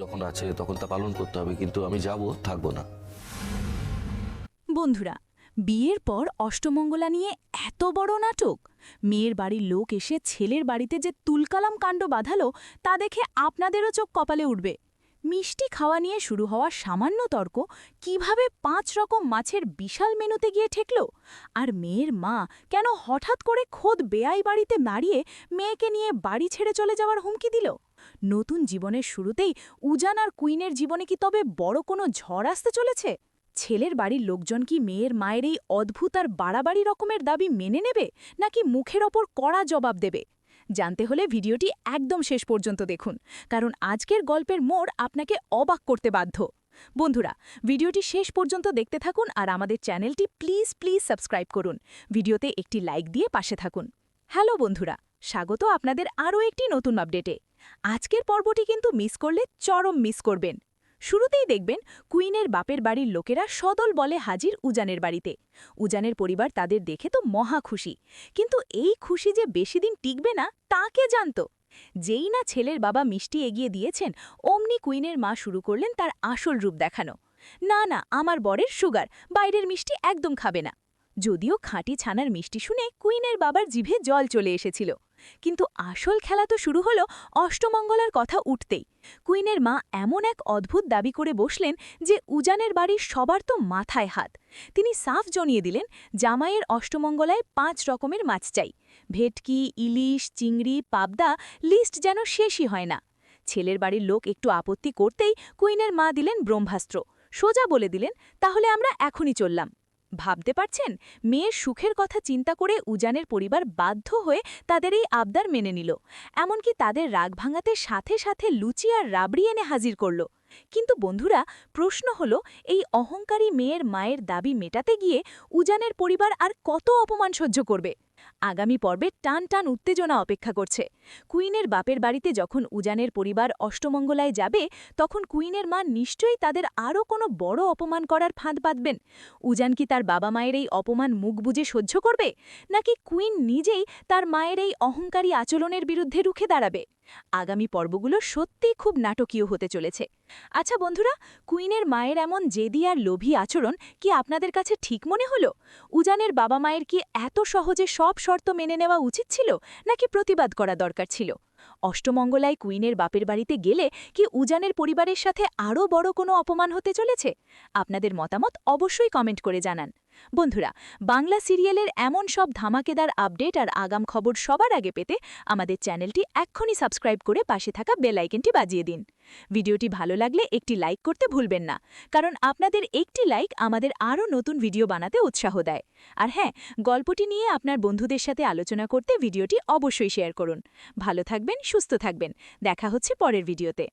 যখন আছে তখন তা পালন করতে হবে, কিন্তু আমি যাব, থাকবো না। বন্ধুরা, বিয়ের পর অষ্টমঙ্গলা নিয়ে এত বড় নাটক! মেয়ের বাড়ির লোক এসে ছেলের বাড়িতে যে তুলকালাম কাণ্ড বাঁধালো তা দেখে আপনাদেরও চোখ কপালে উঠবে। মিষ্টি খাওয়া নিয়ে শুরু হওয়া সামান্য তর্ক কিভাবে 5 রকম মাছের বিশাল মেনুতে গিয়ে ঠেকল, আর মেয়ের মা কেন হঠাৎ করে খোদ বেয়াই বাড়িতে দাঁড়িয়ে মেয়েকে নিয়ে বাড়ি ছেড়ে চলে যাওয়ার হুমকি দিল। নতুন জীবনের শুরুতেই উজান আর কুইনের জীবনে কি তবে বড় কোনো ঝড় আসতে চলেছে? ছেলের বাড়ির লোকজন কি মেয়ের মায়ের এই অদ্ভুত আর বাড়াবাড়ি রকমের দাবি মেনে নেবে, নাকি মুখের ওপর কড়া জবাব দেবে? জানতে হলে ভিডিওটি একদম শেষ পর্যন্ত দেখুন, কারণ আজকের গল্পের মোড় আপনাকে অবাক করতে বাধ্য। বন্ধুরা, ভিডিওটি শেষ পর্যন্ত দেখতে থাকুন আর আমাদের চ্যানেলটি প্লিজ সাবস্ক্রাইব করুন। ভিডিওতে একটি লাইক দিয়ে পাশে থাকুন। হ্যালো বন্ধুরা, স্বাগত আপনাদের আরও একটি নতুন আপডেটে। আজকের পর্বটি কিন্তু মিস করলে চরম মিস করবেন। শুরুতেই দেখবেন কুইনের বাপের বাড়ির লোকেরা সদল বলে হাজির উজানের বাড়িতে। উজানের পরিবার তাদের দেখে তো মহা খুশি, কিন্তু এই খুশি যে বেশি দিন টিকবে না তা কে জানত? যেই না ছেলের বাবা মিষ্টি এগিয়ে দিয়েছেন, অমনি কুইনের মা শুরু করলেন তার আসল রূপ দেখানো। না না, আমার বরের সুগার, বাইরের মিষ্টি একদম খাবে না। যদিও খাঁটি ছানার মিষ্টি শুনে কুইনের বাবার জিভে জল চলে এসেছিল, কিন্তু আসল খেলা তো শুরু হলো অষ্টমঙ্গলার কথা উঠতেই। কুইনের মা এমন এক অদ্ভুত দাবি করে বসলেন যে উজানের বাড়ির সবার তো মাথায় হাত। তিনি সাফ জানিয়ে দিলেন, জামাইয়ের অষ্টমঙ্গলায় 5 রকমের মাছ চাই। ভেটকি, ইলিশ, চিংড়ি, পাবদা, লিস্ট যেন শেষই হয় না। ছেলের বাড়ির লোক একটু আপত্তি করতেই কুইনের মা দিলেন ব্রহ্মাস্ত্র। সোজা বলে দিলেন, তাহলে আমরা এখনই চললাম। ভাবতে পারছেন, মেয়ের সুখের কথা চিন্তা করে উজানের পরিবার বাধ্য হয়ে তাদের এই আবদার মেনে নিল। এমনকি তাদের রাগ ভাঙাতে সাথে সাথে লুচি আর রাবড়ি এনে হাজির করল। কিন্তু বন্ধুরা, প্রশ্ন হলো, এই অহংকারী মেয়ের মায়ের দাবি মেটাতে গিয়ে উজানের পরিবার আর কত অপমান সহ্য করবে? আগামী পর্বে টান টান উত্তেজনা অপেক্ষা করছে। কুইনের বাপের বাড়িতে যখন উজানের পরিবার অষ্টমঙ্গলায় যাবে, তখন কুইনের মা নিশ্চয়ই তাদের আরও কোনো বড় অপমান করার ফাঁদ পাতবেন। উজান কি তার বাবা মায়ের এই অপমান মুখ বুজে সহ্য করবে, নাকি কুইন নিজেই তার মায়ের এই অহংকারী আচরণের বিরুদ্ধে রুখে দাঁড়াবে? আগামী পর্বগুলো সত্যিই খুব নাটকীয় হতে চলেছে। আচ্ছা বন্ধুরা, কুইনের মায়ের এমন জেদি আর লোভী আচরণ কি আপনাদের কাছে ঠিক মনে হলো? উজানের বাবা মায়ের কি এত সহজে সব শর্ত মেনে নেওয়া উচিত ছিল, নাকি প্রতিবাদ করা দরকার ছিল? অষ্টমঙ্গলায় কুইনের বাপের বাড়িতে গেলে কি উজানের পরিবারের সাথে আরও বড় কোনো অপমান হতে চলেছে? আপনাদের মতামত অবশ্যই কমেন্ট করে জানান। বন্ধুরা, বাংলা সিরিয়ালের এমন সব ধামাকেদার আপডেট আর আগাম খবর সবার আগে পেতে আমাদের চ্যানেলটি এক্ষুনি সাবস্ক্রাইব করে পাশে থাকা বেল আইকনটি বাজিয়ে দিন। ভিডিওটি ভালো লাগলে একটি লাইক করতে ভুলবেন না, কারণ আপনাদের একটি লাইক আমাদের আরও নতুন ভিডিও বানাতে উৎসাহ দেয়। আর হ্যাঁ, গল্পটি নিয়ে আপনার বন্ধুদের সাথে আলোচনা করতে ভিডিওটি অবশ্যই শেয়ার করুন। ভালো থাকবেন, সুস্থ থাকবেন। দেখা হচ্ছে পরের ভিডিওতে।